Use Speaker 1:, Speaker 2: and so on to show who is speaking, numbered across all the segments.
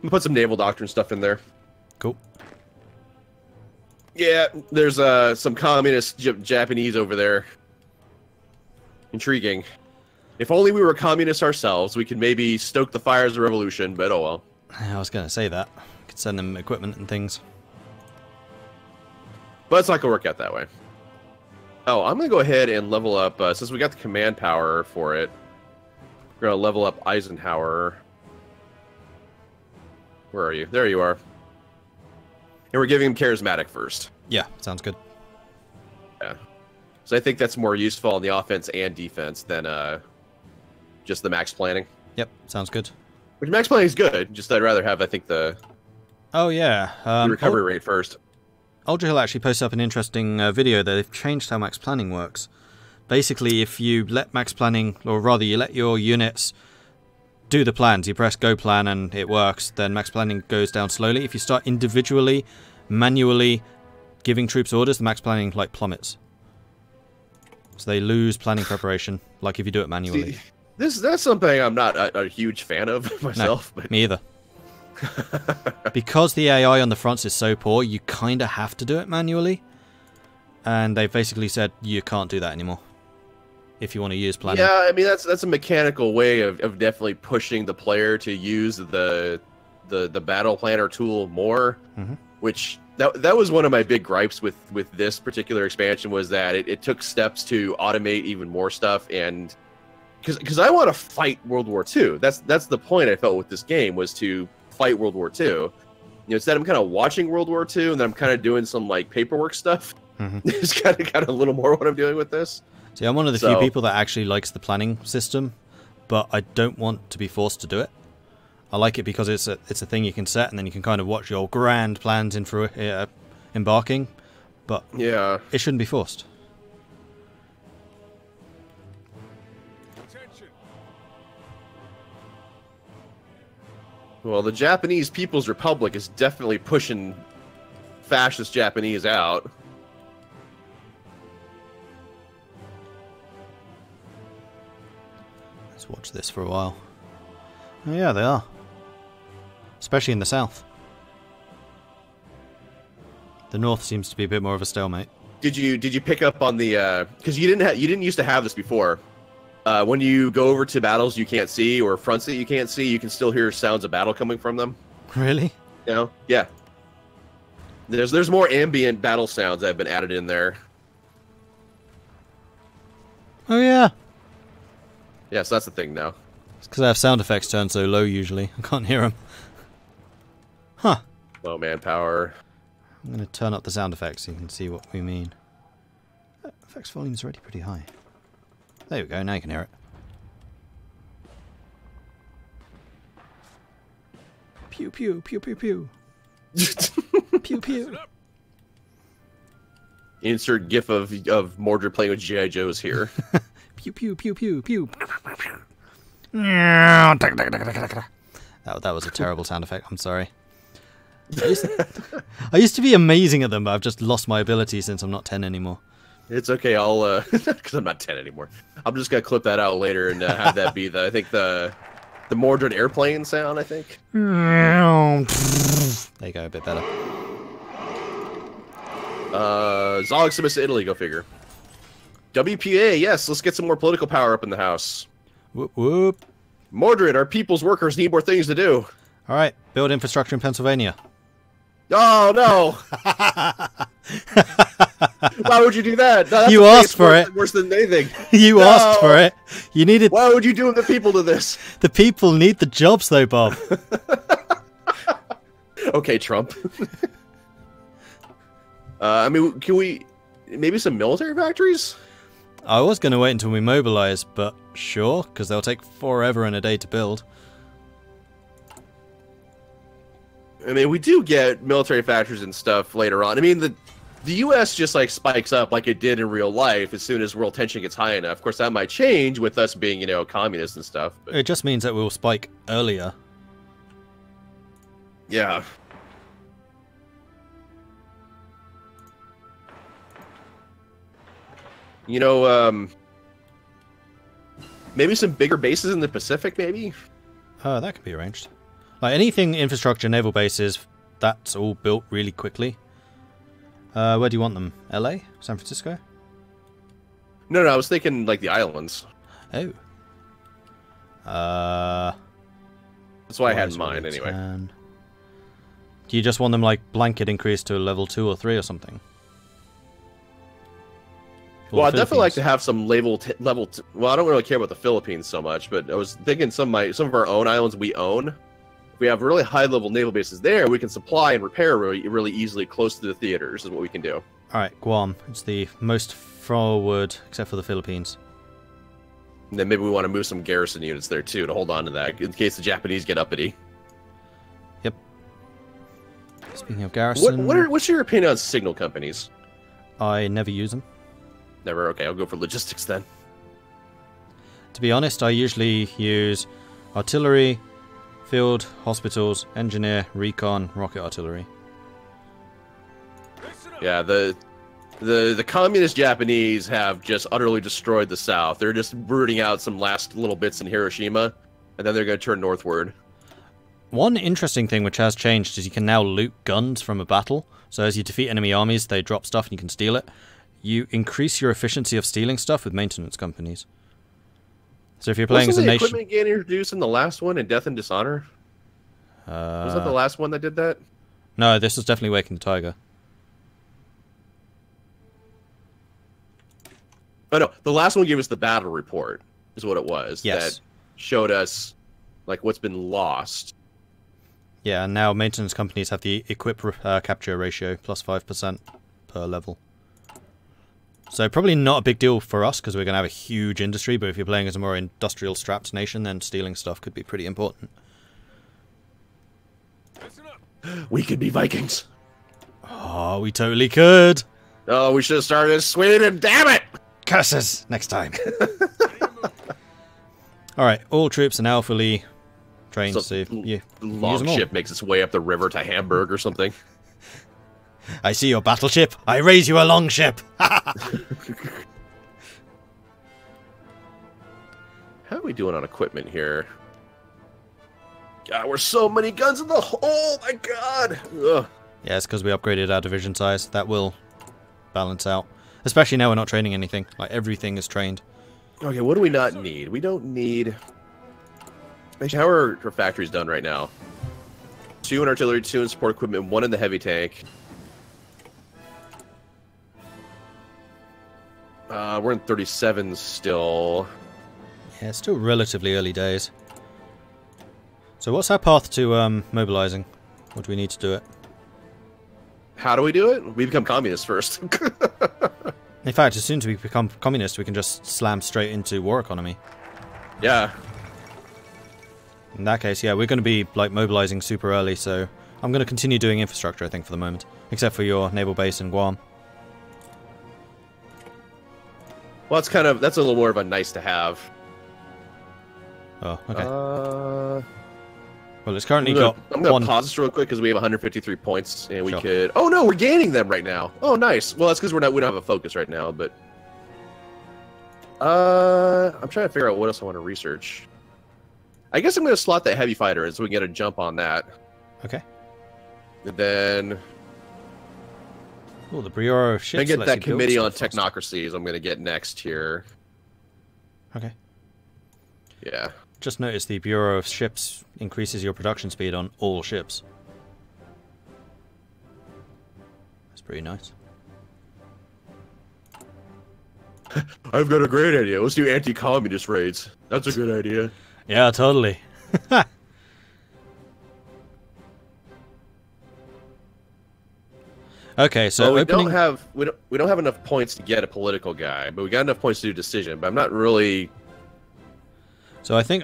Speaker 1: We'll put some naval doctrine stuff in there.
Speaker 2: Cool.
Speaker 1: Yeah, there's some communist Japanese over there. Intriguing. If only we were communists ourselves, we could maybe stoke the fires of revolution, but oh well.
Speaker 2: I was going to say that. Could send them equipment and things.
Speaker 1: But it's not going to work out that way. Oh, I'm going to go ahead and level up, since we got the command power for it, we're going to level up Eisenhower. Where are you? There you are. And we're giving him charismatic first.
Speaker 2: Yeah, sounds good.
Speaker 1: Yeah. So I think that's more useful on the offense and defense than just the max planning.
Speaker 2: Yep, sounds good.
Speaker 1: Which max planning is good, just I'd rather have, I think, the
Speaker 2: yeah.
Speaker 1: the recovery rate first.
Speaker 2: Ultra Hill actually posted up an interesting video that they've changed how max planning works. Basically, if you let max planning, or rather you let your units do the plans, you press go plan and it works, then max planning goes down slowly. If you start individually, manually giving troops orders, the max planning like plummets. So they lose planning preparation, like if you do it manually.
Speaker 1: See, that's something I'm not a huge fan of myself.
Speaker 2: No,
Speaker 1: but...
Speaker 2: me either. Because the AI on the fronts is so poor, you kind of have to do it manually. And they've basically said you can't do that anymore if you want to use planning.
Speaker 1: Yeah, I mean that's a mechanical way of definitely pushing the player to use the battle planner tool more. Which that was one of my big gripes with this particular expansion, was that it took steps to automate even more stuff, and because I want to fight World War II. That's the point I felt with this game, was to fight World War II. You know, instead I'm kind of watching World War II and then I'm kind of doing some like paperwork stuff. It's kind of a little more what I'm doing with this.
Speaker 2: See, I'm one of the few people that actually likes the planning system, but I don't want to be forced to do it. I like it because it's a thing you can set, and then you can kind of watch your grand plans in for embarking. But
Speaker 1: yeah,
Speaker 2: it shouldn't be forced.
Speaker 1: Well, the Japanese People's Republic is definitely pushing fascist Japanese out.
Speaker 2: Let's watch this for a while. Oh, yeah, they are. Especially in the south. The north seems to be a bit more of a stalemate.
Speaker 1: Did you pick up on the because you didn't used to have this before? When you go over to battles you can't see, or fronts that you can't see, you can still hear sounds of battle coming from them.
Speaker 2: Really?
Speaker 1: You know? Yeah. There's more ambient battle sounds that have been added in there.
Speaker 2: Oh yeah.
Speaker 1: Yeah, so that's the thing now.
Speaker 2: It's because I have sound effects turned so low usually. I can't hear them. Huh.
Speaker 1: Low manpower.
Speaker 2: I'm going to turn up the sound effects so you can see what we mean. Effects volume's already pretty high. There we go, now you can hear it. Pew pew, pew pew pew. Pew pew.
Speaker 1: Insert gif of Mordred playing with G.I. Joes here.
Speaker 2: Pew pew pew pew pew. That was a terrible sound effect, I'm sorry. I used to be amazing at them, but I've just lost my ability since I'm not 10 anymore.
Speaker 1: It's okay, I'll because I'm not 10 anymore. I'm just gonna clip that out later and have that be the Mordred airplane sound, I think.
Speaker 2: There you go, a bit better.
Speaker 1: Zog submits to Italy, go figure. WPA, yes, let's get some more political power up in the house.
Speaker 2: Whoop whoop.
Speaker 1: Mordred, our people's workers need more things to do.
Speaker 2: Alright, build infrastructure in Pennsylvania.
Speaker 1: Oh no! Why would you do that? No,
Speaker 2: you asked for it.
Speaker 1: Worse than anything.
Speaker 2: You asked for it. You needed.
Speaker 1: Why would you doom the people to this?
Speaker 2: The people need the jobs, though, Bob.
Speaker 1: Okay, Trump. I mean, can we maybe some military factories?
Speaker 2: I was going to wait until we mobilize, but sure, because they'll take forever and a day to build.
Speaker 1: I mean, we do get military factories and stuff later on. I mean, the U.S. just like spikes up like it did in real life as soon as world tension gets high enough. Of course, that might change with us being, you know, communists and stuff. But...
Speaker 2: It just means that we'll spike earlier.
Speaker 1: Yeah. You know, Maybe some bigger bases in the Pacific, maybe?
Speaker 2: That can be arranged. Like anything infrastructure, naval bases, that's all built really quickly. Where do you want them? LA? San Francisco?
Speaker 1: No, I was thinking like the islands.
Speaker 2: Oh.
Speaker 1: That's what I had in mind, anyway.
Speaker 2: Do you just want them like blanket increase to a level 2 or 3 or something?
Speaker 1: Well, I'd definitely like to have some well, I don't really care about the Philippines so much, but I was thinking some of our own islands we own. If we have really high-level naval bases there, we can supply and repair really easily close to the theaters is what we can do.
Speaker 2: Alright, Guam. It's the most forward, except for the Philippines.
Speaker 1: And then maybe we want to move some garrison units there, too, to hold on to that, in case the Japanese get uppity.
Speaker 2: Yep. Speaking of garrison...
Speaker 1: What's your opinion on signal companies?
Speaker 2: I never use them.
Speaker 1: Never? Okay, I'll go for logistics then.
Speaker 2: To be honest, I usually use artillery, field, hospitals, engineer, recon, rocket artillery.
Speaker 1: Yeah, the communist Japanese have just utterly destroyed the South. They're just rooting out some last little bits in Hiroshima, and then they're going to turn northward.
Speaker 2: One interesting thing which has changed is you can now loot guns from a battle. So as you defeat enemy armies, they drop stuff and you can steal it. You increase your efficiency of stealing stuff with maintenance companies. So if you're playing as a nation...
Speaker 1: Wasn't the equipment getting introduced in the last one in Death and Dishonor? Was that the last one that did that?
Speaker 2: No, this was definitely Waking the Tiger.
Speaker 1: Oh no, the last one gave us the battle report, is what it was.
Speaker 2: Yes.
Speaker 1: That showed us like what's been lost.
Speaker 2: Yeah, and now maintenance companies have the equip capture ratio, plus 5% per level. So probably not a big deal for us, because we're going to have a huge industry, but if you're playing as a more industrial strapped nation, then stealing stuff could be pretty important.
Speaker 1: We could be Vikings.
Speaker 2: Oh, we totally could.
Speaker 1: Oh, we should have started in Sweden, damn it!
Speaker 2: Curses! Next time. Alright, all troops are now fully trained, so you
Speaker 1: long ship makes its way up the river to Hamburg or something.
Speaker 2: I see your battleship. I raise you a longship.
Speaker 1: How are we doing on equipment here? God, we're so many guns in the hole. Oh my god. Ugh.
Speaker 2: Yeah, it's because we upgraded our division size. That will balance out. Especially now we're not training anything. Like, everything is trained.
Speaker 1: Okay, what do we not need? We don't need... Actually, how are our factories done right now? 2 in artillery, 2 in support equipment, 1 in the heavy tank. We're in 37 still.
Speaker 2: Yeah, it's still relatively early days. So what's our path to mobilizing? What do we need to do it?
Speaker 1: How do we do it? We become communists first.
Speaker 2: In fact, as soon as we become communists, we can just slam straight into war economy.
Speaker 1: Yeah.
Speaker 2: In that case, yeah, we're going to be like mobilizing super early, so I'm going to continue doing infrastructure, I think, for the moment. Except for your naval base in Guam.
Speaker 1: Well, that's a little more of a nice to have.
Speaker 2: Oh, okay. Well, it's currently
Speaker 1: I'm going to pause this real quick because we have 153 points, and we could... Oh, no, we're gaining them right now. Oh, nice. Well, that's because we don't have a focus right now, but... I'm trying to figure out what else I want to research. I guess I'm going to slot that heavy fighter in so we can get a jump on that.
Speaker 2: Okay.
Speaker 1: And then...
Speaker 2: Oh, the Bureau of Ships.
Speaker 1: I get that committee on technocracies I'm going to get next here.
Speaker 2: Okay.
Speaker 1: Yeah.
Speaker 2: Just notice the Bureau of Ships increases your production speed on all ships. That's pretty nice.
Speaker 1: I've got a great idea. Let's do anti-communist raids. That's a good idea.
Speaker 2: Yeah, totally. Okay, so
Speaker 1: well, we don't have enough points to get a political guy, but we got enough points to do decision. But I'm not really.
Speaker 2: So I think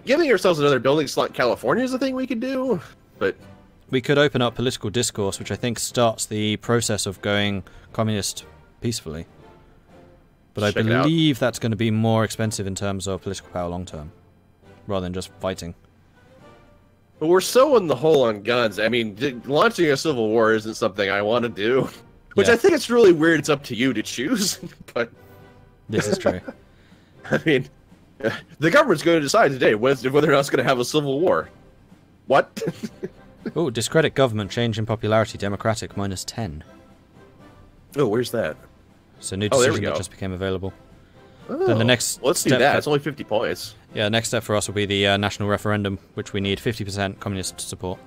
Speaker 1: giving ourselves another building slot in California is a thing we could do, but
Speaker 2: we could open up political discourse, which I think starts the process of going communist peacefully. But I believe that's going to be more expensive in terms of political power long term, rather than just fighting.
Speaker 1: But we're so in the hole on guns. I mean, launching a civil war isn't something I want to do, which I think it's really weird. It's up to you to choose, but
Speaker 2: this is true.
Speaker 1: I mean, The government's going to decide today whether or not it's going to have a civil war. What?
Speaker 2: Oh, discredit government, change in popularity, democratic, -10.
Speaker 1: Oh, where's that?
Speaker 2: So new
Speaker 1: there we
Speaker 2: decision
Speaker 1: go.
Speaker 2: that just became available.
Speaker 1: Oh,
Speaker 2: Then the next
Speaker 1: let's see
Speaker 2: step
Speaker 1: that.
Speaker 2: for-
Speaker 1: It's only 50 points.
Speaker 2: Yeah, next step for us will be the national referendum, which we need 50% communist support.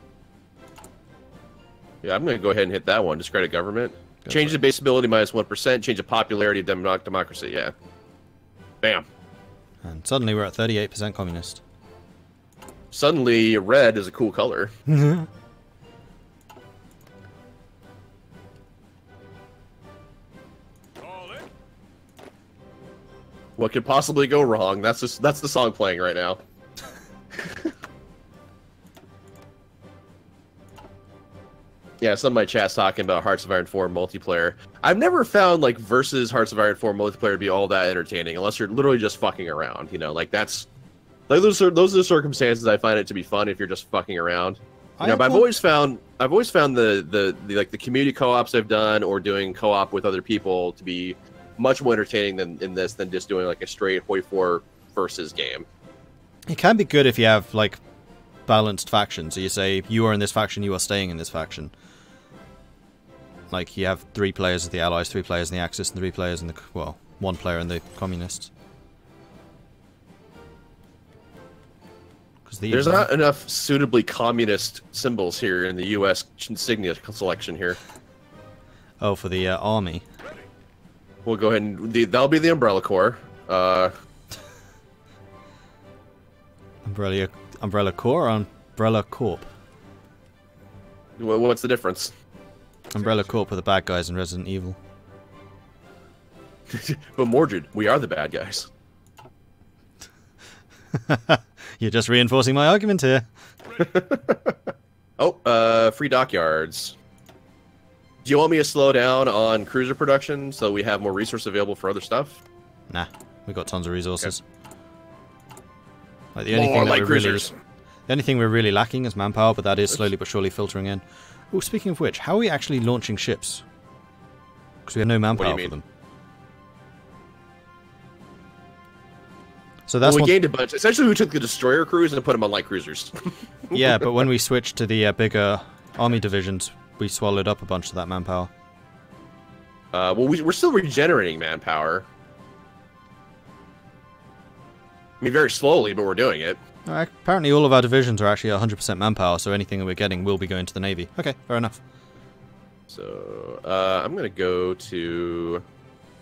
Speaker 1: Yeah, I'm going to go ahead and hit that one. Discredit government. Change the base ability -1%. Change the popularity of democracy. Yeah. Bam.
Speaker 2: And suddenly we're at 38% communist.
Speaker 1: Suddenly, red is a cool color. What could possibly go wrong? That's the song playing right now. Yeah, some of my chat's talking about Hearts of Iron 4 multiplayer. I've never found like versus Hearts of Iron 4 multiplayer to be all that entertaining, unless you're literally just fucking around. You know, like that's like those are the circumstances I find it to be fun if you're just fucking around. You know, but I've always found the community co-ops I've done or doing co-op with other people to be much more entertaining than just doing like a straight Hoi 4 versus game.
Speaker 2: It can be good if you have like balanced factions. So you say you are in this faction, you are staying in this faction. Like you have 3 players of the Allies, 3 players in the Axis, and 3 players in the 1 player in the Communists.
Speaker 1: There's not enough suitably communist symbols here in the U.S. insignia selection here.
Speaker 2: Oh, for the army.
Speaker 1: We'll go ahead and that'll be the Umbrella Corps.
Speaker 2: Umbrella Corps or Umbrella Corp?
Speaker 1: What's the difference?
Speaker 2: Umbrella Corp are the bad guys in Resident Evil.
Speaker 1: But Mordred, we are the bad guys.
Speaker 2: You're just reinforcing my argument here.
Speaker 1: Oh, free dockyards. Do you want me to slow down on cruiser production so we have more resources available for other stuff?
Speaker 2: Nah, we got tons of resources.
Speaker 1: Okay.
Speaker 2: Like the only thing we're really lacking is manpower, but that is slowly but surely filtering in. Oh, speaking of which, how are we actually launching ships? Because we have no manpower for them. So that's
Speaker 1: we gained a bunch. Essentially, we took the destroyer crews and put them on light cruisers.
Speaker 2: Yeah, but when we switched to the bigger army divisions, we swallowed up a bunch of that manpower.
Speaker 1: Well, we're still regenerating manpower. I mean, very slowly, but we're doing it.
Speaker 2: Apparently, all of our divisions are actually 100% manpower, so anything that we're getting will be going to the Navy. Okay, fair enough.
Speaker 1: So I'm gonna go to.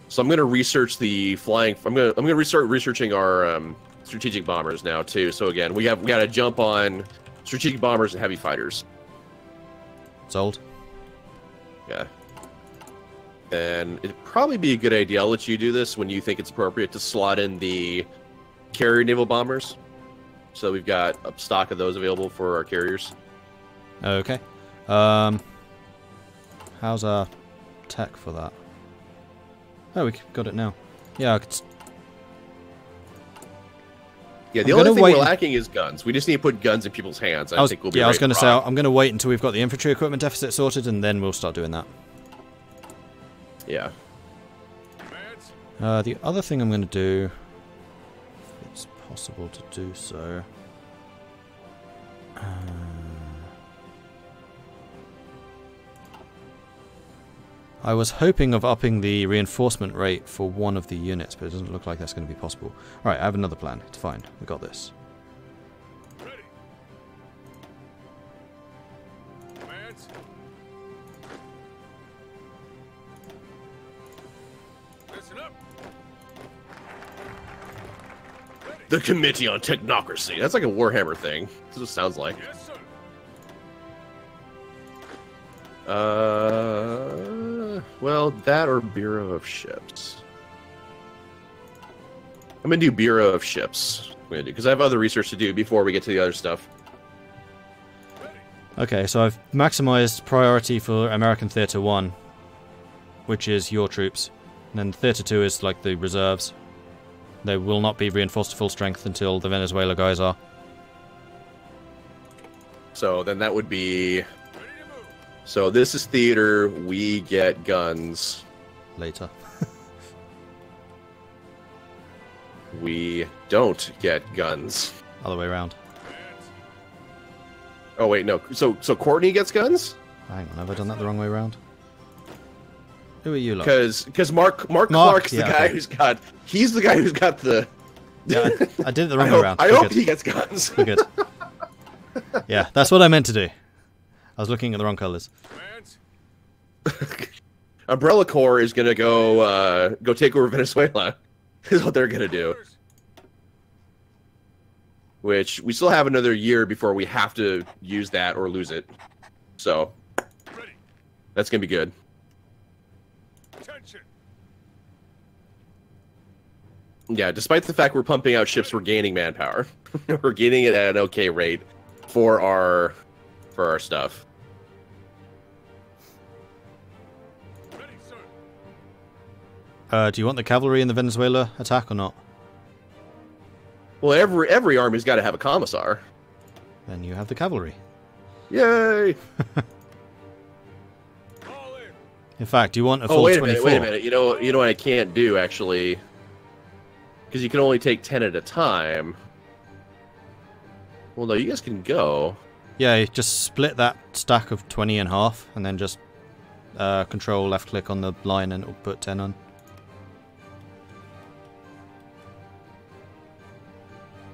Speaker 1: So I'm gonna research the flying. I'm gonna restart researching our strategic bombers now too. So again, we got to jump on strategic bombers and heavy fighters.
Speaker 2: Sold.
Speaker 1: Yeah. And it'd probably be a good idea. I'll let you do this when you think it's appropriate to slot in the carrier naval bombers. So we've got a stock of those available for our carriers.
Speaker 2: Okay. How's our tech for that? Oh, we got it now. Yeah, I could...
Speaker 1: Yeah, the only thing we're lacking is guns. We just need to put guns in people's hands. I think we'll be
Speaker 2: I was going to say,
Speaker 1: rock.
Speaker 2: I'm going to wait until we've got the infantry equipment deficit sorted, and then we'll start doing that.
Speaker 1: Yeah.
Speaker 2: The other thing I'm going to do, if it's possible to do so... I was hoping of upping the reinforcement rate for one of the units, but it doesn't look like that's going to be possible. Alright, I have another plan. It's fine. We got this.
Speaker 3: Ready. Commands. Listen up. Ready.
Speaker 1: The Committee on Technocracy. That's like a Warhammer thing. That's what it sounds like.
Speaker 3: Yes, sir.
Speaker 1: Well, that or Bureau of Ships. I'm gonna do Bureau of Ships. Because I have other research to do before we get to the other stuff.
Speaker 2: Okay, so I've maximized priority for American Theater 1, which is your troops. And then Theater 2 is like the reserves. They will not be reinforced to full strength until the Venezuela guys are.
Speaker 1: So then that would be... So this is theater, we get guns.
Speaker 2: Later.
Speaker 1: We don't get guns.
Speaker 2: Other way around.
Speaker 1: Oh wait, no. So Courtney gets guns?
Speaker 2: Hang on, have I done that the wrong way around? Who are you, lot?
Speaker 1: Because Mark Clark's the guy who's got. He's the guy who's got the.
Speaker 2: Yeah, I did it the wrong way around.
Speaker 1: I hope he gets guns.
Speaker 2: We're good. Yeah, that's what I meant to do. I was looking at the wrong colours.
Speaker 1: Umbrella Corps is gonna go take over Venezuela. Is what they're gonna do. Which we still have another year before we have to use that or lose it. So that's gonna be good.
Speaker 3: Attention.
Speaker 1: Yeah, despite the fact we're pumping out ships, we're gaining manpower. We're gaining it at an okay rate for our stuff.
Speaker 3: Ready, sir.
Speaker 2: Do you want the cavalry in the Venezuela attack or not?
Speaker 1: Well, every army's got to have a commissar.
Speaker 2: Then you have the cavalry.
Speaker 1: Yay!
Speaker 3: All in.
Speaker 2: In fact, do you want a full
Speaker 1: Oh, wait a
Speaker 2: 24?
Speaker 1: minute, wait a minute. You know what I can't do, actually? Because you can only take 10 at a time. Well, no, you guys can go.
Speaker 2: Yeah, you just split that stack of 20 in half, and then just control left click on the line and it'll put 10 on.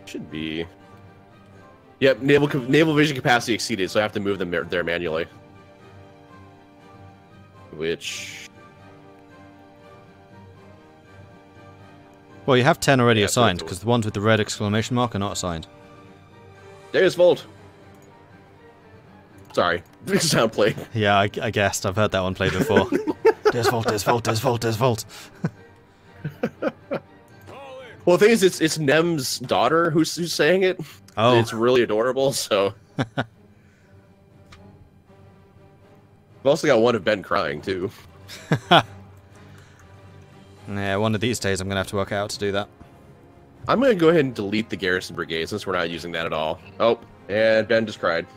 Speaker 1: Should be. Yep, naval vision capacity exceeded, so I have to move them there manually. Which...
Speaker 2: Well, you have 10 already
Speaker 1: Yeah,
Speaker 2: assigned,
Speaker 1: so-
Speaker 2: because the ones with the red exclamation mark are not assigned.
Speaker 1: There's Volt. Sorry, sound play.
Speaker 2: Yeah, I guessed. I've heard that one played before. There's Volt, there's Volt, there's Volt, there's Volt.
Speaker 3: All in.
Speaker 1: Well, the thing is, it's Nem's daughter who's saying it.
Speaker 2: Oh.
Speaker 1: It's really adorable, so... I've also got one of Ben crying, too.
Speaker 2: Yeah, one of these days I'm going to have to work out how to do that.
Speaker 1: I'm going to go ahead and delete the Garrison Brigade, since we're not using that at all. Oh, and Ben just cried.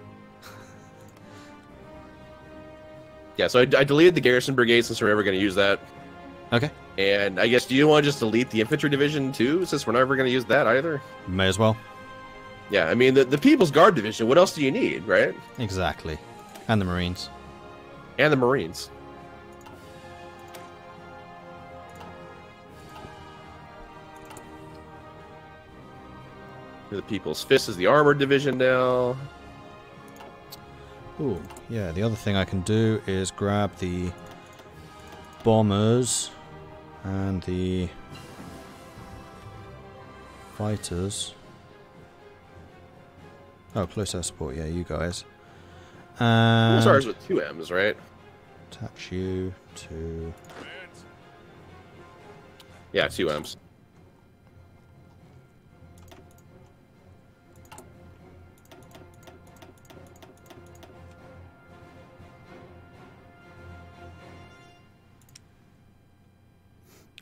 Speaker 1: Yeah, so I deleted the Garrison Brigade, since we're never going to use that.
Speaker 2: Okay.
Speaker 1: And I guess, do you want to just delete the Infantry Division, too, since we're never going to use that either?
Speaker 2: May as well.
Speaker 1: Yeah, I mean, the People's Guard Division, what else do you need, right?
Speaker 2: Exactly. And the Marines.
Speaker 1: And the Marines. The People's Fist is the Armored Division now.
Speaker 2: Ooh, yeah, the other thing I can do is grab the bombers and the fighters. Oh, close air support, yeah, you guys. And
Speaker 1: Sorry, with 2 M's, right?
Speaker 2: attach you to...
Speaker 1: Yeah, 2 M's.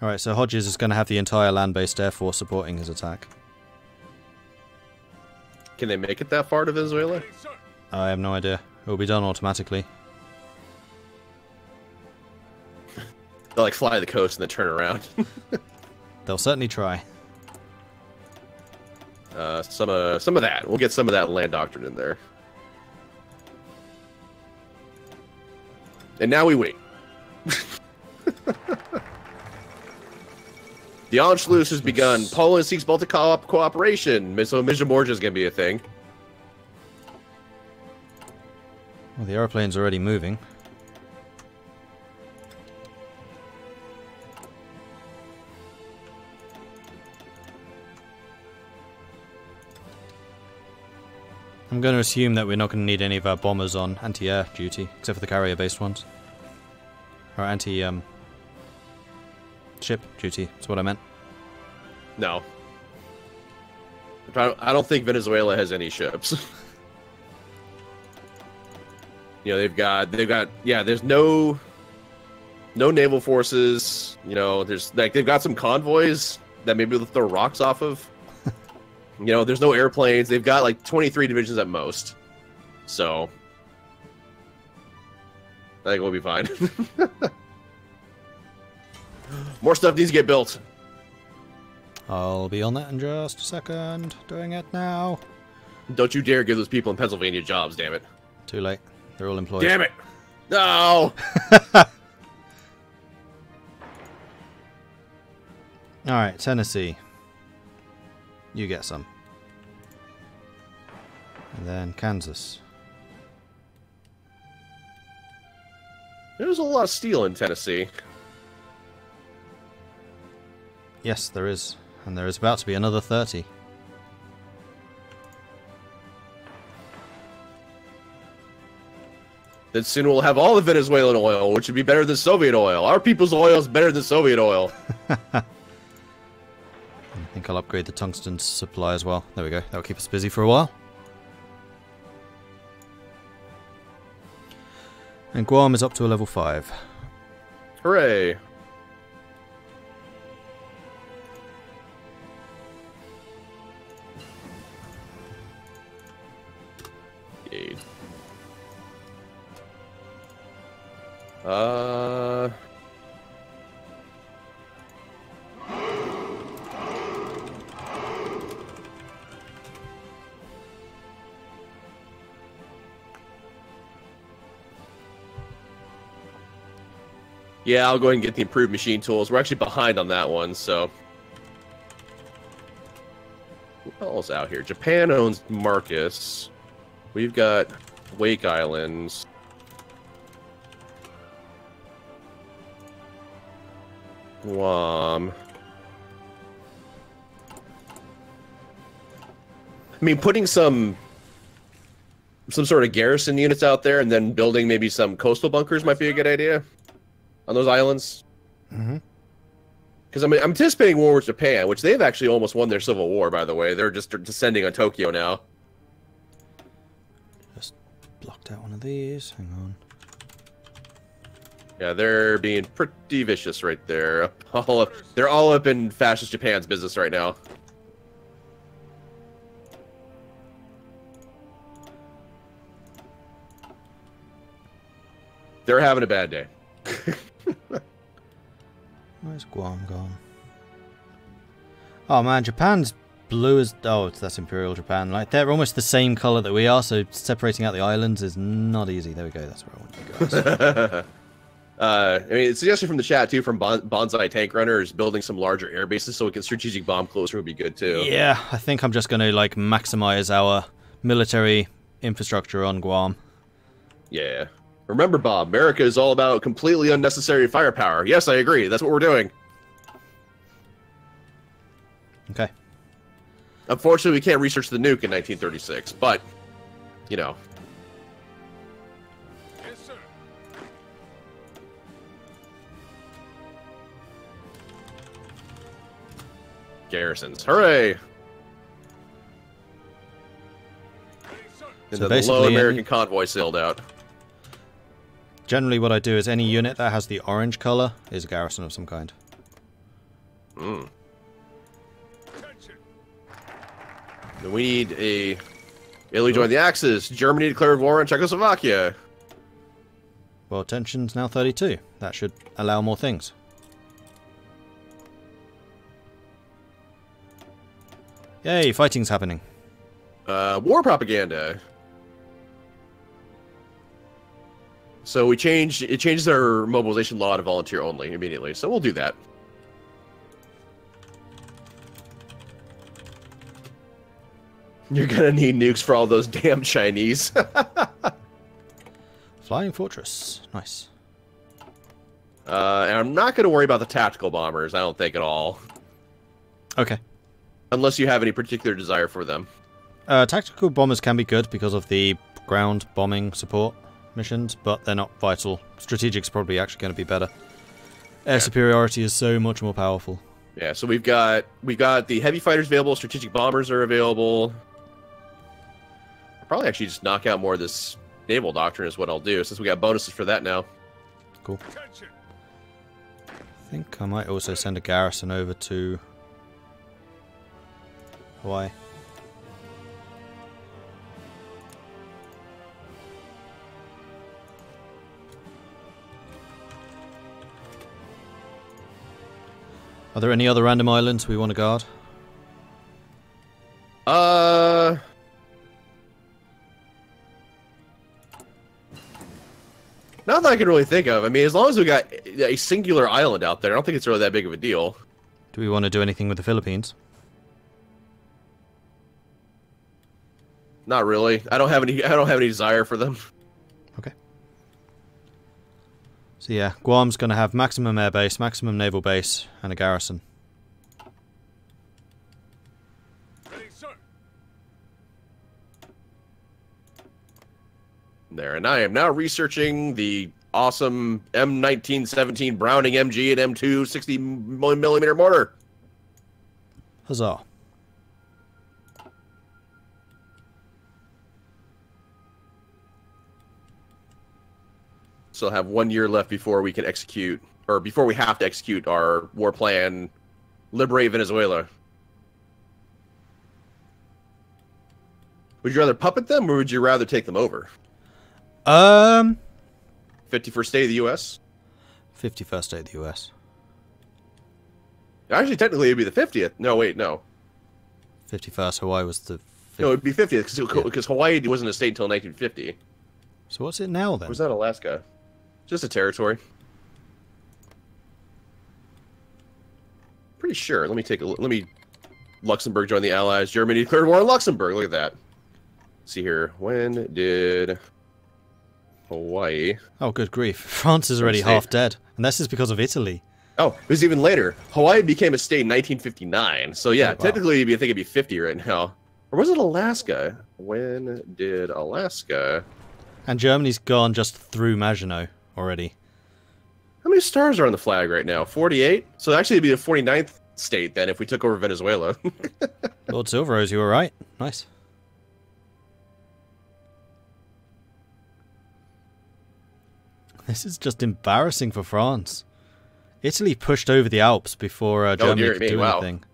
Speaker 2: Alright, so Hodges is going to have the entire land-based air force supporting his attack.
Speaker 1: Can they make it that far to Venezuela?
Speaker 3: Ready, sir.
Speaker 2: I have no idea. It will be done automatically.
Speaker 1: They'll like fly to the coast and then turn around.
Speaker 2: They'll certainly try.
Speaker 1: Some of that. We'll get some of that land doctrine in there. And now we wait. The Anschluss has begun. Poland seeks Baltic cooperation. So Mordred is going to be a thing.
Speaker 2: Well, the aeroplane's already moving. I'm going to assume that we're not going to need any of our bombers on anti-air duty, except for the carrier-based ones. Or anti-ship duty, that's what I meant.
Speaker 1: No. I don't think Venezuela has any ships. You know, they've got yeah, there's no naval forces, you know, there's like they've got some convoys that maybe they'll throw rocks off of. You know, there's no airplanes. They've got like 23 divisions at most. So I think we'll be fine. More stuff needs to get built.
Speaker 2: I'll be on that in just a second. Doing it now.
Speaker 1: Don't you dare give those people in Pennsylvania jobs, damn it.
Speaker 2: Too late. They're all employed.
Speaker 1: Damn it! No!
Speaker 2: Alright, Tennessee. You get some. And then Kansas.
Speaker 1: There's a lot of steel in Tennessee.
Speaker 2: Yes, there is. And there is about to be another 30.
Speaker 1: Then soon we'll have all the Venezuelan oil, which would be better than Soviet oil. Our people's oil is better than Soviet oil.
Speaker 2: I think I'll upgrade the tungsten supply as well. There we go. That'll keep us busy for a while. And Guam is up to a level 5.
Speaker 1: Hooray! Yay. Yeah, I'll go ahead and get the improved machine tools. We're actually behind on that one, so... Who else out here? Japan owns Marcus. We've got Wake Islands. Guam. I mean, putting some sort of garrison units out there and then building maybe some coastal bunkers might be a good idea on those islands.
Speaker 2: Mm-hmm.
Speaker 1: Because I'm anticipating war with Japan, which they've actually almost won their civil war, by the way. They're just descending on Tokyo now.
Speaker 2: Just blocked out one of these. Hang on.
Speaker 1: Yeah, they're being pretty vicious right there. They're all up in fascist Japan's business right now. They're having a bad day.
Speaker 2: Where's Guam gone? Oh man, Japan's blue as... Oh, that's Imperial Japan. Like, they're almost the same colour that we are, so separating out the islands is not easy. There we go, that's where I want you guys.
Speaker 1: I mean, a suggestion from the chat, too, from Bonsai Tank Runner is building some larger air bases so we can strategic bomb closer would be good, too.
Speaker 2: Yeah, I think I'm just going to, like, maximise our military infrastructure on Guam.
Speaker 1: Yeah. Remember, Bob, America is all about completely unnecessary firepower. Yes, I agree. That's what we're doing.
Speaker 2: Okay.
Speaker 1: Unfortunately, we can't research the nuke in 1936, but, you know.
Speaker 3: Yes, sir.
Speaker 1: Garrisons. Hooray!
Speaker 3: Ready, sir.
Speaker 1: And
Speaker 2: So
Speaker 1: then the lone
Speaker 2: basically,
Speaker 1: American convoy sailed out.
Speaker 2: Generally what I do is any unit that has the orange colour is a garrison of some kind.
Speaker 1: Mm.
Speaker 3: Attention.
Speaker 1: Then we need a... Italy joined the Axis. Germany declared war on Czechoslovakia.
Speaker 2: Well, tension's now 32. That should allow more things. Yay, fighting's happening.
Speaker 1: War propaganda. So it changes our mobilization law to volunteer only immediately. So we'll do that. You're gonna need nukes for all those damn Chinese.
Speaker 2: Flying Fortress. Nice.
Speaker 1: And I'm not gonna worry about the tactical bombers, I don't think at all.
Speaker 2: Okay.
Speaker 1: Unless you have any particular desire for them.
Speaker 2: Tactical bombers can be good because of the ground bombing support missions, but they're not vital. Strategic's probably actually going to be better. Air superiority is so much more powerful.
Speaker 1: Yeah, so we've got the heavy fighters available, strategic bombers are available. I'll probably actually just knock out more of this naval doctrine is what I'll do, since we got bonuses for that now.
Speaker 2: Cool.
Speaker 3: Attention.
Speaker 2: I think I might also send a garrison over to Hawaii. Are there any other random islands we want to guard?
Speaker 1: I can really think of. I mean, as long as we got a singular island out there, I don't think it's really that big of a deal.
Speaker 2: Do we want to do anything with the Philippines?
Speaker 1: Not really. I don't have any desire for them.
Speaker 2: Okay. So yeah, Guam's going to have maximum air base, maximum naval base, and a garrison.
Speaker 3: Ready, sir.
Speaker 1: There, and I am now researching the awesome M1917 Browning MG and M2 60mm mortar.
Speaker 2: Huzzah.
Speaker 1: Still have 1 year left before we can execute, or before we have to execute our war plan, liberate Venezuela. Would you rather puppet them, or would you rather take them over? 51st state of the U.S.?
Speaker 2: 51st state of the U.S.
Speaker 1: Actually, technically, it'd be the 50th. No, wait, no.
Speaker 2: 51st, Hawaii was the...
Speaker 1: No, it'd be 50th, because Hawaii wasn't a state until 1950.
Speaker 2: So what's it now, then?
Speaker 1: Or was that Alaska? Just a territory. Pretty sure. Let me take a look. Let me... Luxembourg joined the Allies. Germany declared war on Luxembourg. Look at that. Let's see here. When did Hawaii...
Speaker 2: Oh, good grief. France is already half dead. And this is because of Italy.
Speaker 1: Oh, it was even later. Hawaii became a state in 1959. So yeah,
Speaker 2: oh, wow.
Speaker 1: Technically, I think it'd be 50 right now. Or was it Alaska? When did Alaska...
Speaker 2: And Germany's gone just through Maginot already.
Speaker 1: How many stars are on the flag right now? 48? So actually it'd be the 49th state then if we took over Venezuela.
Speaker 2: Lord Silverrose, you were right. Nice. This is just embarrassing for France. Italy pushed over the Alps before Germany could do anything.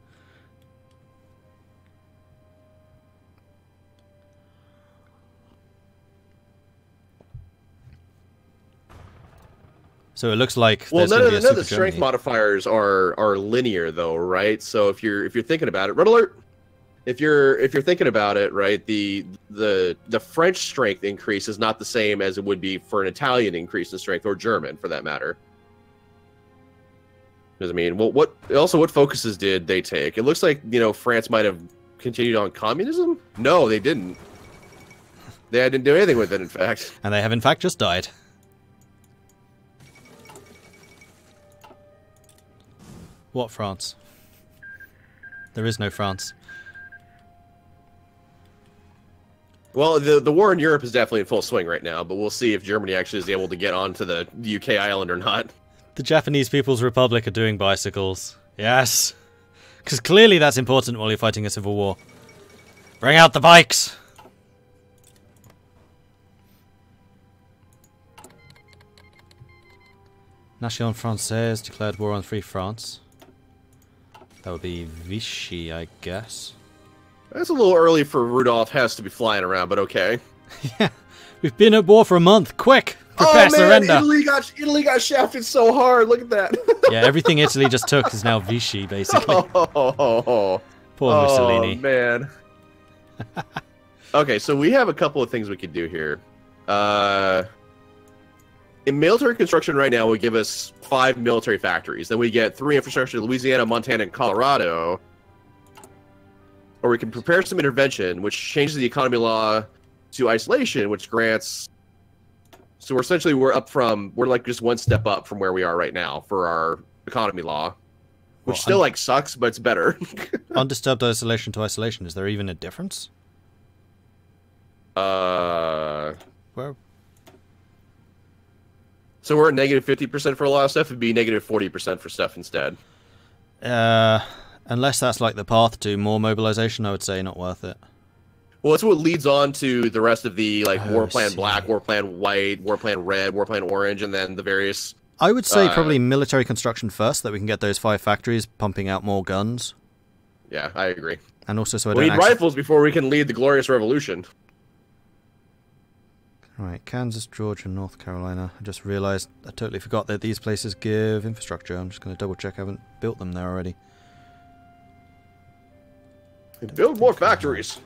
Speaker 2: So it looks like
Speaker 1: none of the strength modifiers are linear though, right? So if you're thinking about it, red alert. If you're thinking about it, right, the French strength increase is not the same as it would be for an Italian increase in strength, or German for that matter. Because I mean, well, what focuses did they take? It looks like, you know, France might have continued on communism. No, they didn't. They didn't do anything with it, in fact.
Speaker 2: And they have in fact just died. What France? There is no France.
Speaker 1: Well, the war in Europe is definitely in full swing right now, but we'll see if Germany actually is able to get onto the UK island or not.
Speaker 2: The Japanese People's Republic are doing bicycles. Yes. Because clearly that's important while you're fighting a civil war. Bring out the bikes! Nation Française declared war on Free France. That would be Vichy, I guess.
Speaker 1: That's a little early for Rudolph Hess to be flying around, but okay.
Speaker 2: Yeah, we've been at war for a month. Quick, prepare surrender.
Speaker 1: Italy got shafted so hard. Look at that.
Speaker 2: Yeah, everything Italy just took is now Vichy, basically. Poor Mussolini.
Speaker 1: Oh man. Okay, so we have a couple of things we could do here. In military construction right now, would give us 5 military factories. Then we get 3 infrastructure: Louisiana, Montana, and Colorado. Or we can prepare some intervention, which changes the economy law to isolation, which grants. So we're like just one step up from where we are right now for our economy law, which still like sucks, but it's better.
Speaker 2: Undisturbed isolation to isolation. Is there even a difference?
Speaker 1: Where?
Speaker 2: Where?
Speaker 1: So we're at negative 50% for a lot of stuff. It'd be negative 40% for stuff instead.
Speaker 2: Unless that's like the path to more mobilization, I would say not worth it.
Speaker 1: Well, that's what leads on to the rest of the War Plan Black, War Plan White, War Plan Red, War Plan Orange, and then the various.
Speaker 2: I would say probably military construction first, so that we can get those 5 factories pumping out more guns.
Speaker 1: Yeah, I agree.
Speaker 2: And also, so
Speaker 1: we need rifles before we can lead the glorious revolution.
Speaker 2: Right, Kansas, Georgia, North Carolina. I just realized I totally forgot that these places give infrastructure. I'm just going to double check I haven't built them there already.
Speaker 1: Build more factories.